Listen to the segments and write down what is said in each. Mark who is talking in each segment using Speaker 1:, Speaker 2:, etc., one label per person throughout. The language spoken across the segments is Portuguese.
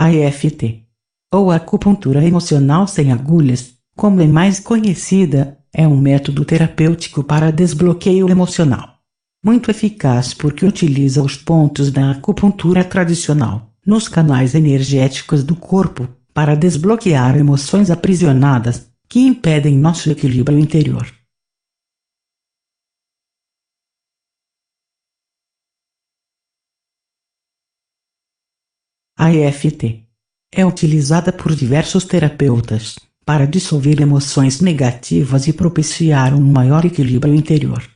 Speaker 1: A EFT, ou acupuntura emocional sem agulhas, como é mais conhecida, é um método terapêutico para desbloqueio emocional. Muito eficaz porque utiliza os pontos da acupuntura tradicional, nos canais energéticos do corpo, para desbloquear emoções aprisionadas, que impedem nosso equilíbrio interior. A EFT é utilizada por diversos terapeutas para dissolver emoções negativas e propiciar um maior equilíbrio interior.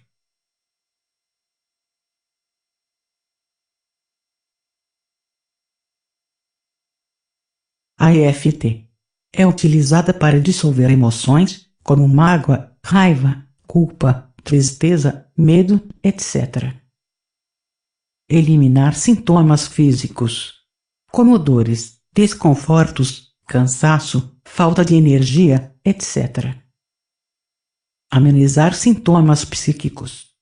Speaker 1: A EFT é utilizada para dissolver emoções, como mágoa, raiva, culpa, tristeza, medo, etc. Eliminar sintomas físicos, como dores, desconfortos, cansaço, falta de energia, etc. Amenizar sintomas psíquicos,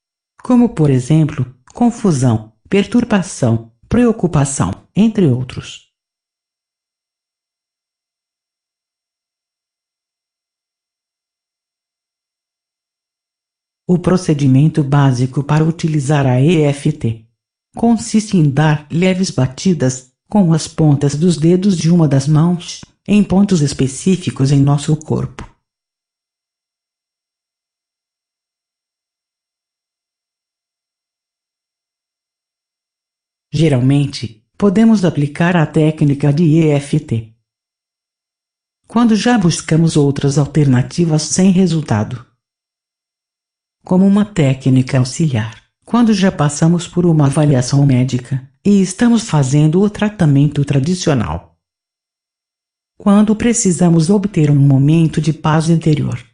Speaker 1: como por exemplo, confusão, perturbação, preocupação, entre outros. O procedimento básico para utilizar a EFT consiste em dar leves batidas com as pontas dos dedos de uma das mãos em pontos específicos em nosso corpo. Geralmente, podemos aplicar a técnica de EFT quando já buscamos outras alternativas sem resultado, como uma técnica auxiliar, quando já passamos por uma avaliação médica e estamos fazendo o tratamento tradicional, quando precisamos obter um momento de paz interior,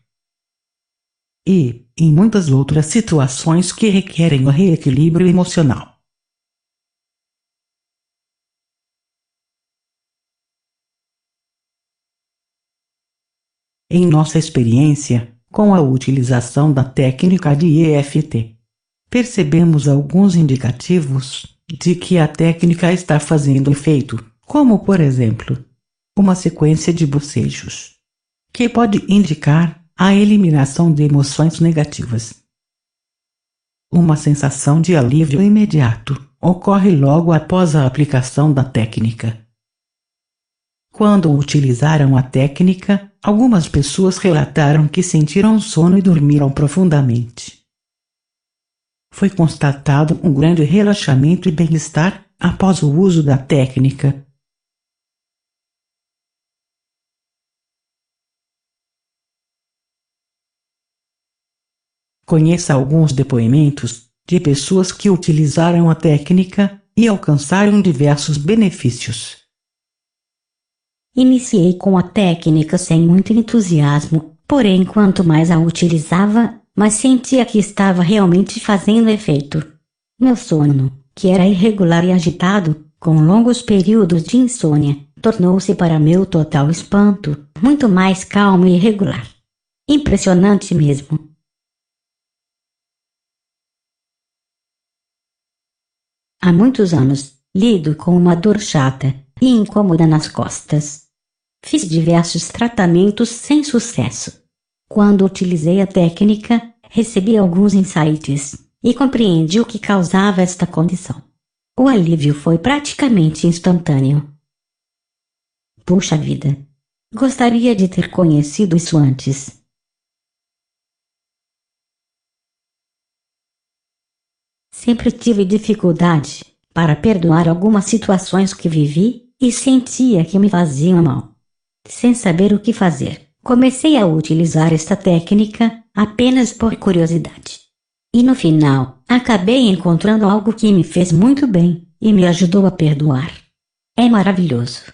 Speaker 1: e em muitas outras situações que requerem o reequilíbrio emocional. Em nossa experiência, com a utilização da técnica de EFT, percebemos alguns indicativos de que a técnica está fazendo efeito, como por exemplo, uma sequência de bocejos, que pode indicar a eliminação de emoções negativas. Uma sensação de alívio imediato ocorre logo após a aplicação da técnica. Quando utilizaram a técnica, algumas pessoas relataram que sentiram sono e dormiram profundamente. Foi constatado um grande relaxamento e bem-estar após o uso da técnica. Conheça alguns depoimentos de pessoas que utilizaram a técnica e alcançaram diversos benefícios.
Speaker 2: Iniciei com a técnica sem muito entusiasmo, porém quanto mais a utilizava, mais sentia que estava realmente fazendo efeito. Meu sono, que era irregular e agitado, com longos períodos de insônia, tornou-se para meu total espanto, muito mais calmo e regular. Impressionante mesmo. Há muitos anos, lido com uma dor chata e incômoda nas costas. Fiz diversos tratamentos sem sucesso. Quando utilizei a técnica, recebi alguns insights e compreendi o que causava esta condição. O alívio foi praticamente instantâneo. Puxa vida! Gostaria de ter conhecido isso antes. Sempre tive dificuldade para perdoar algumas situações que vivi e sentia que me faziam mal. Sem saber o que fazer, comecei a utilizar esta técnica apenas por curiosidade. E no final, acabei encontrando algo que me fez muito bem e me ajudou a perdoar. É maravilhoso.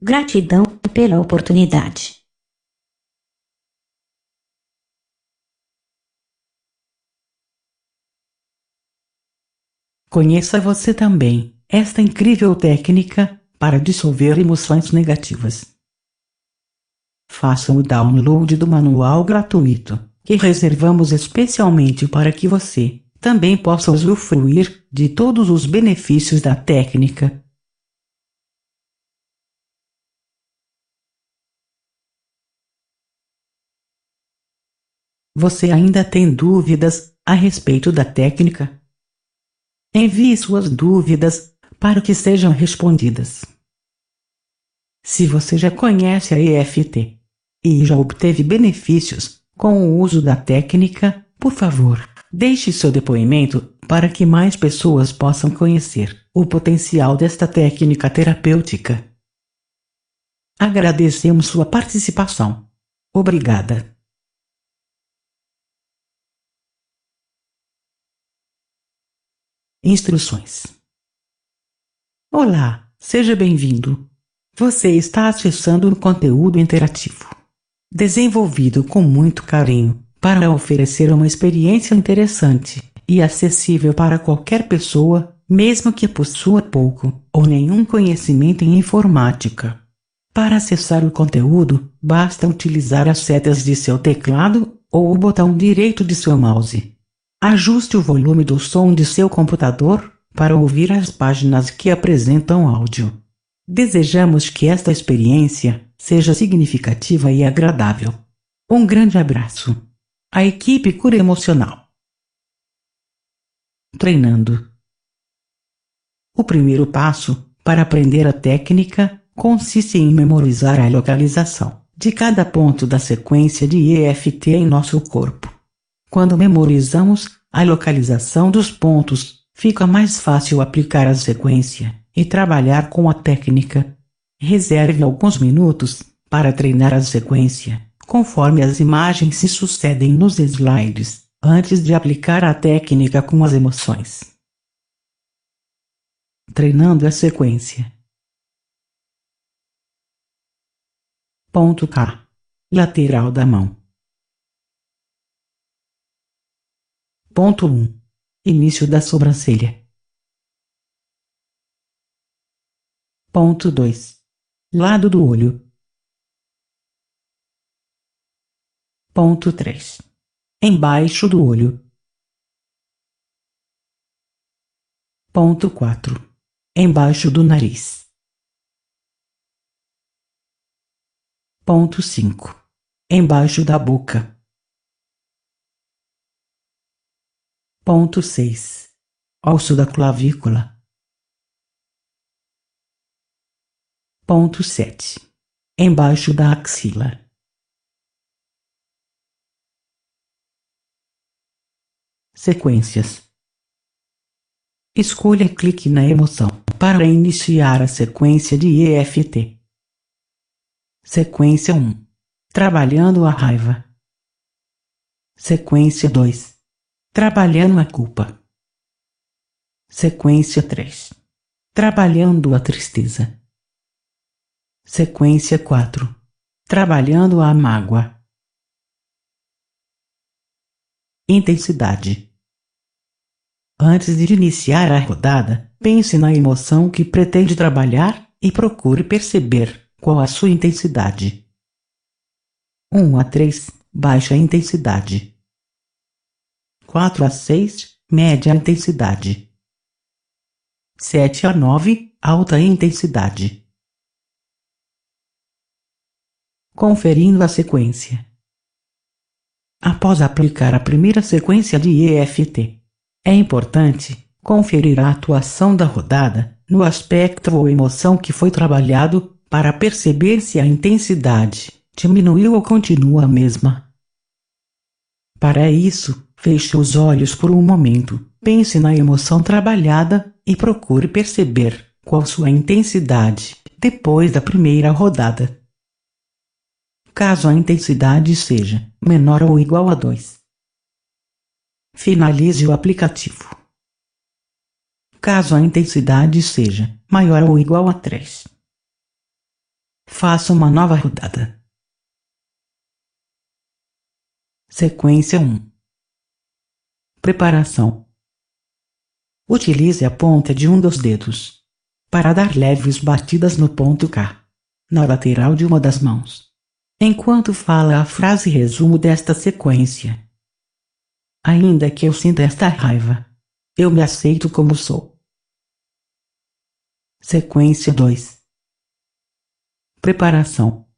Speaker 2: Gratidão pela oportunidade.
Speaker 1: Conheça você também esta incrível técnica para dissolver emoções negativas. Faça o download do manual gratuito, que reservamos especialmente para que você também possa usufruir de todos os benefícios da técnica. Você ainda tem dúvidas a respeito da técnica? Envie suas dúvidas para que sejam respondidas. Se você já conhece a EFT e já obteve benefícios com o uso da técnica, por favor, deixe seu depoimento para que mais pessoas possam conhecer o potencial desta técnica terapêutica. Agradecemos sua participação. Obrigada. Instruções. Olá, seja bem-vindo. Você está acessando um conteúdo interativo, desenvolvido com muito carinho, para oferecer uma experiência interessante e acessível para qualquer pessoa, mesmo que possua pouco ou nenhum conhecimento em informática. Para acessar o conteúdo, basta utilizar as setas de seu teclado ou o botão direito de seu mouse. Ajuste o volume do som de seu computador para ouvir as páginas que apresentam áudio. Desejamos que esta experiência seja significativa e agradável. Um grande abraço. A equipe Cura Emocional. Treinando. O primeiro passo para aprender a técnica consiste em memorizar a localização de cada ponto da sequência de EFT em nosso corpo. Quando memorizamos a localização dos pontos, fica mais fácil aplicar a sequência e trabalhar com a técnica. Reserve alguns minutos para treinar a sequência, conforme as imagens se sucedem nos slides, antes de aplicar a técnica com as emoções. Treinando a sequência. Ponto K. Lateral da mão. Ponto 1. Início da sobrancelha. Ponto 2. Lado do olho. Ponto 3. Embaixo do olho. Ponto 4. Embaixo do nariz. Ponto 5. Embaixo da boca. Ponto 6. Osso da clavícula. Ponto 7. Embaixo da axila. Sequências. Escolha e clique na emoção para iniciar a sequência de EFT. Sequência 1. Trabalhando a raiva. Sequência 2. Trabalhando a culpa. Sequência 3. Trabalhando a tristeza. Sequência 4. Trabalhando a mágoa. Intensidade. Antes de iniciar a rodada, pense na emoção que pretende trabalhar e procure perceber qual a sua intensidade. 1 a 3, baixa intensidade. 4 a 6, média intensidade. 7 a 9, alta intensidade. Conferindo a sequência. Após aplicar a primeira sequência de EFT, é importante conferir a atuação da rodada no aspecto ou emoção que foi trabalhado para perceber se a intensidade diminuiu ou continua a mesma. Para isso, feche os olhos por um momento, pense na emoção trabalhada e procure perceber qual sua intensidade depois da primeira rodada. Caso a intensidade seja menor ou igual a 2, finalize o aplicativo. Caso a intensidade seja maior ou igual a 3, faça uma nova rodada. Sequência 1. Preparação. Utilize a ponta de um dos dedos para dar leves batidas no ponto K, na lateral de uma das mãos, enquanto fala a frase resumo desta sequência. Ainda que eu sinta esta raiva, eu me aceito como sou. Sequência 2. Preparação.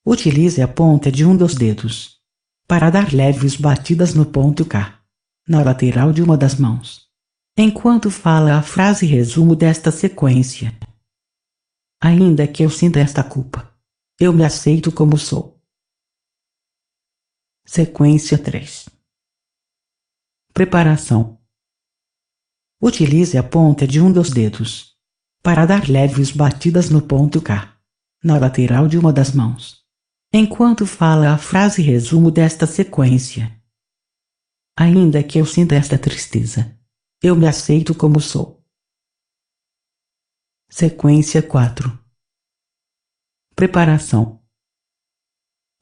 Speaker 1: Utilize a ponta de um dos dedos para dar leves batidas no ponto K, na lateral de uma das mãos. Enquanto fala a frase resumo desta sequência. Ainda que eu sinta esta culpa, eu me aceito como sou. Sequência 3. Preparação. Utilize a ponta de um dos dedos para dar leves batidas no ponto K, na lateral de uma das mãos. Enquanto fala a frase resumo desta sequência. Ainda que eu sinta esta tristeza, eu me aceito como sou. Sequência 4. Preparação.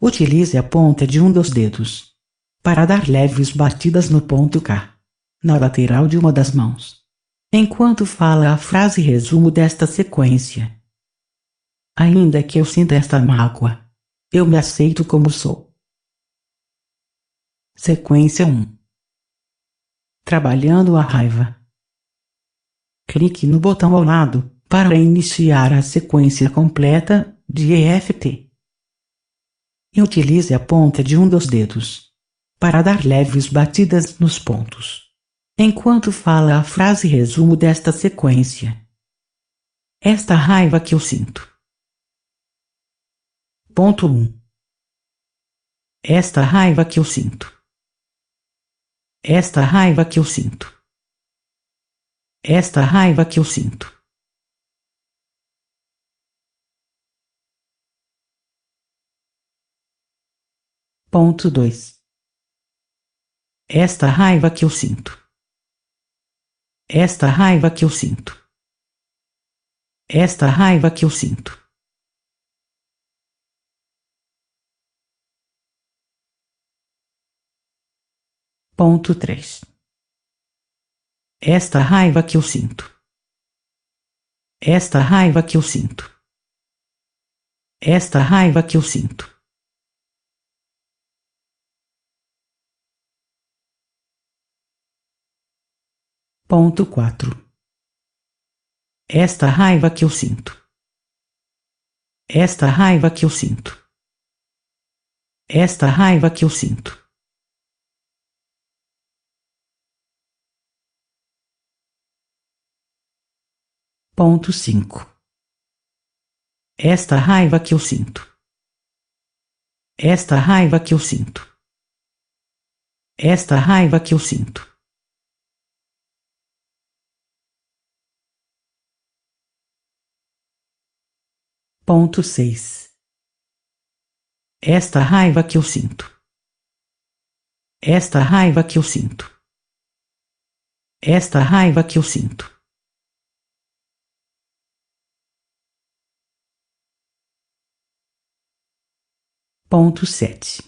Speaker 1: Utilize a ponta de um dos dedos para dar leves batidas no ponto K, na lateral de uma das mãos. Enquanto fala a frase resumo desta sequência. Ainda que eu sinta esta mágoa, eu me aceito como sou. Sequência 1. Trabalhando a raiva. Clique no botão ao lado para iniciar a sequência completa de EFT. E utilize a ponta de um dos dedos para dar leves batidas nos pontos. Enquanto fala a frase resumo desta sequência. Esta raiva que eu sinto. Ponto 1. Esta raiva que eu sinto. Esta raiva que eu sinto. Esta raiva que eu sinto. Ponto 2. Esta raiva que eu sinto. Esta raiva que eu sinto. Esta raiva que eu sinto. Ponto 3. Esta raiva que eu sinto. Esta raiva que eu sinto. Esta raiva que eu sinto. Ponto 4. Esta raiva que eu sinto. Esta raiva que eu sinto. Esta raiva que eu sinto. Ponto 5. Esta raiva que eu sinto. Esta raiva que eu sinto. Esta raiva que eu sinto. Ponto 6. Esta raiva que eu sinto. Esta raiva que eu sinto. Esta raiva que eu sinto. Ponto 7.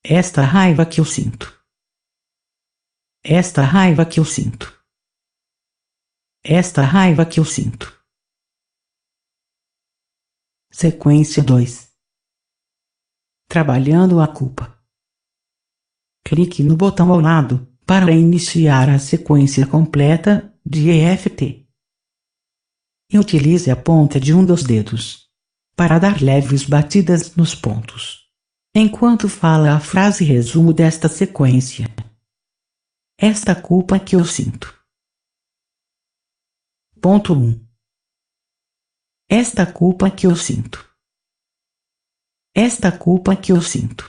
Speaker 1: Esta raiva que eu sinto. Esta raiva que eu sinto. Esta raiva que eu sinto. Sequência 2. Trabalhando a culpa. Clique no botão ao lado para iniciar a sequência completa de EFT. E utilize a ponta de um dos dedos para dar leves batidas nos pontos. Enquanto fala a frase resumo desta sequência. Esta culpa que eu sinto. Ponto 1. Esta culpa que eu sinto. Esta culpa que eu sinto.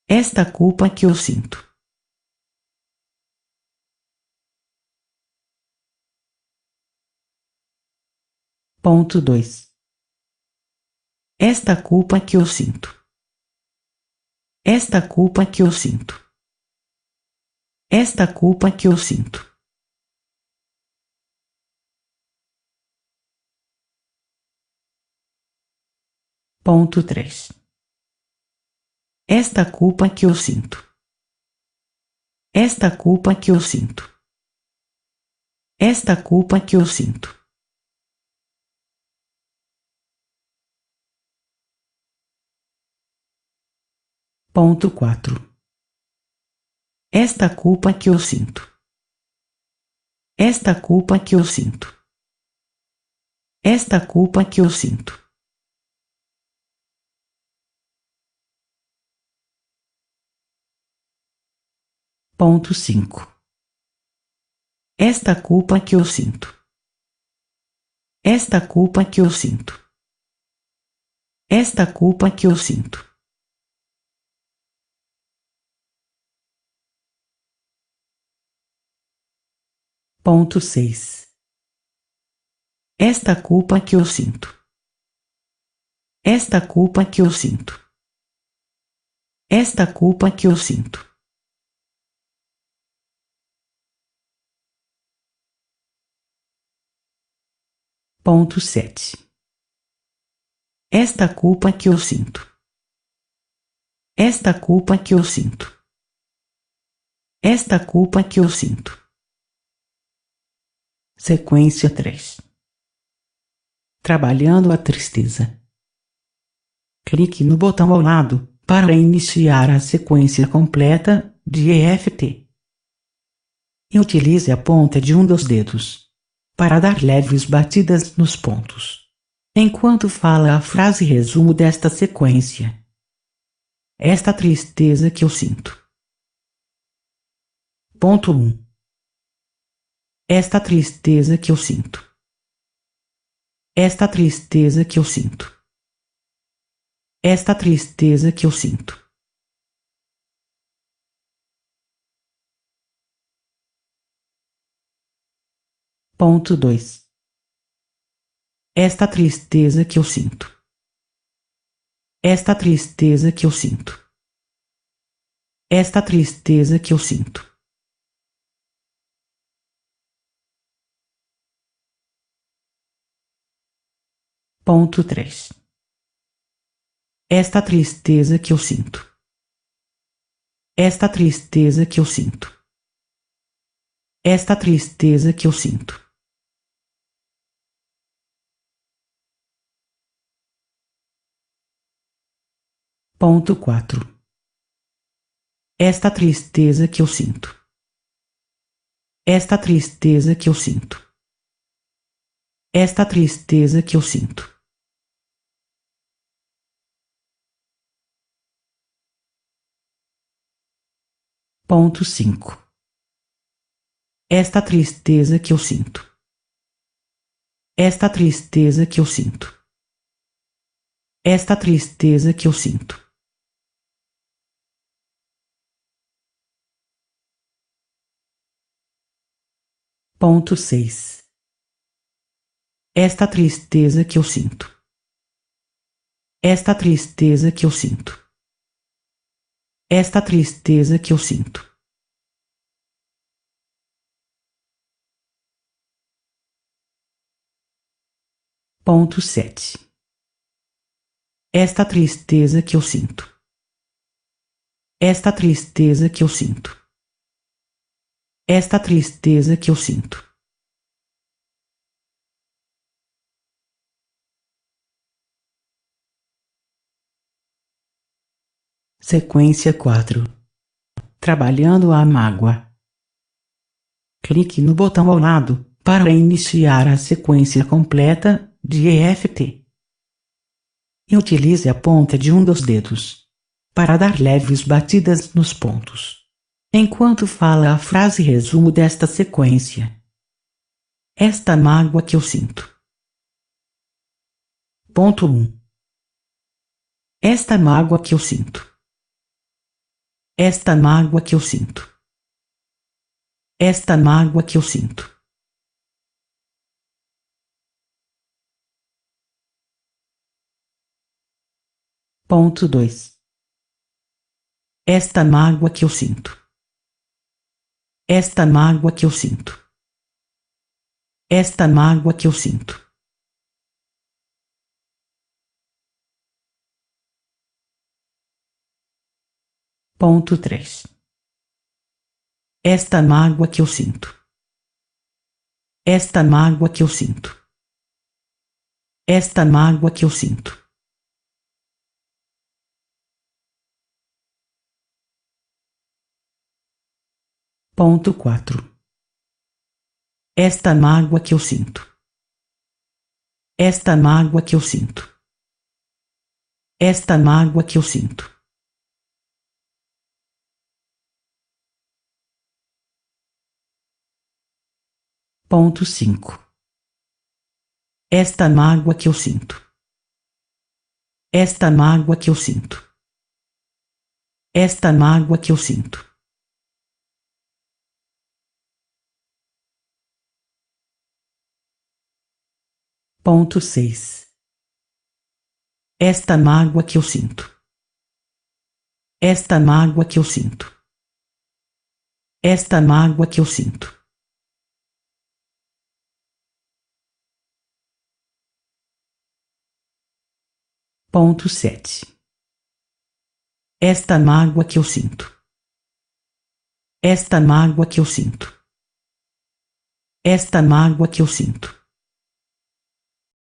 Speaker 1: Esta culpa que eu sinto. Ponto 2. Esta culpa que eu sinto. Esta culpa que eu sinto. Esta culpa que eu sinto. Ponto 3. Esta culpa que eu sinto. Esta culpa que eu sinto. Esta culpa que eu sinto. Ponto 4. Esta culpa que eu sinto. Esta culpa que eu sinto. Esta culpa que eu sinto. Ponto 5. Esta culpa que eu sinto. Esta culpa que eu sinto. Esta culpa que eu sinto. Ponto 6. Esta culpa que eu sinto. Esta culpa que eu sinto. Esta culpa que eu sinto. Ponto 7. Esta culpa que eu sinto. Esta culpa que eu sinto. Esta culpa que eu sinto. Sequência 3. Trabalhando a tristeza. Clique no botão ao lado para iniciar a sequência completa de EFT. E utilize a ponta de um dos dedos para dar leves batidas nos pontos, enquanto fala a frase resumo desta sequência. Esta tristeza que eu sinto. Ponto 1. Esta tristeza que eu sinto. Esta tristeza que eu sinto. Esta tristeza que eu sinto. Ponto 2. Esta tristeza que eu sinto. Esta tristeza que eu sinto. Esta tristeza que eu sinto. Ponto 3. Esta tristeza que eu sinto. Esta tristeza que eu sinto. Esta tristeza que eu sinto. Ponto 4. Esta tristeza que eu sinto. Esta tristeza que eu sinto. Esta tristeza que eu sinto. Ponto 5. Esta tristeza que eu sinto. Esta tristeza que eu sinto. Esta tristeza que eu sinto. Ponto 6. Esta tristeza que eu sinto. Esta tristeza que eu sinto. Esta tristeza que eu sinto. Ponto 7. Esta tristeza que eu sinto. Esta tristeza que eu sinto. Esta tristeza que eu sinto. Sequência 4. Trabalhando a mágoa. Clique no botão ao lado para iniciar a sequência completa de EFT. E utilize a ponta de um dos dedos para dar leves batidas nos pontos, enquanto fala a frase resumo desta sequência. Esta mágoa que eu sinto. Ponto 1. Esta mágoa que eu sinto. Esta mágoa que eu sinto. Esta mágoa que eu sinto. Ponto 2. Esta mágoa que eu sinto. Esta mágoa que eu sinto. Esta mágoa que eu sinto. Ponto 3. Esta mágoa que eu sinto. Esta mágoa que eu sinto. Esta mágoa que eu sinto. Ponto 4. Esta mágoa que eu sinto. Esta mágoa que eu sinto. Esta mágoa que eu sinto. Ponto 5. Esta mágoa que eu sinto. Esta mágoa que eu sinto. Esta mágoa que eu sinto. Ponto 6. Esta mágoa que eu sinto. Esta mágoa que eu sinto. Esta mágoa que eu sinto. Ponto 7. Esta mágoa que eu sinto. Esta mágoa que eu sinto. Esta mágoa que eu sinto.